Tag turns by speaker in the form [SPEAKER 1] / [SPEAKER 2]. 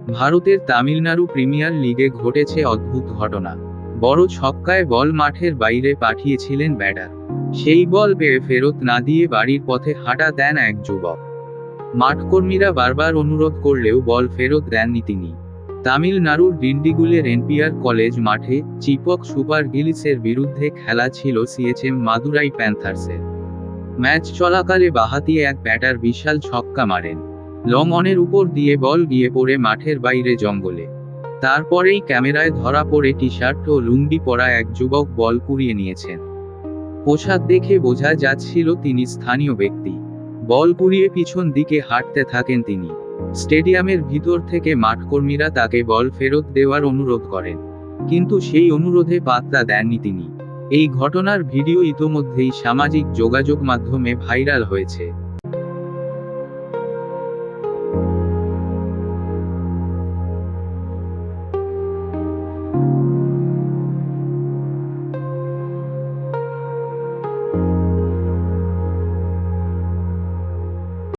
[SPEAKER 1] ভারতের তামিলনাড়ু প্রিমিয়ার লিগে ঘটেছে অদ্ভুত ঘটনা। বড় ছক্কায় বল মাঠের বাইরে পাঠিয়েছিলেন ব্যাটার। সেই বল পেয়ে ফেরত না দিয়ে বাড়ির পথে হাঁটা দেন এক যুবক। মাঠকর্মীরা বারবার অনুরোধ করলেও বল ফেরত দেননি তিনি। তামিলনাড়ুর ডিন্ডিগুলের এনপিআর কলেজ মাঠে চিপক সুপার গিলসের বিরুদ্ধে খেলা ছিল সিএচএম মাদুরাই প্যান্থার্সের। ম্যাচ চলাকালে বাঁহাতি এক ব্যাটার বিশাল ছক্কা মারেন। লং অনের উপর দিয়ে বল গিয়ে পড়ে মাঠের বাইরে জঙ্গলে। তারপরেই ক্যামেরায় ধরা পড়ে টি শার্ট ও লুঙ্গি পরা এক যুবক বল কুড়িয়ে নিয়েছেন। পোশাক দেখে বোঝা যাচ্ছিল তিনি স্থানীয় ব্যক্তি। বল কুড়িয়ে পিছন দিকে হাঁটতে থাকেন তিনি। স্টেডিয়ামের ভিতর থেকে মাঠকর্মীরা তাকে বল ফেরত দেওয়ার অনুরোধ করেন, কিন্তু সেই অনুরোধে পাত্তা দেননি তিনি। এই ঘটনার ভিডিও ইতোমধ্যেই সামাজিক যোগাযোগ মাধ্যমে ভাইরাল হয়েছে।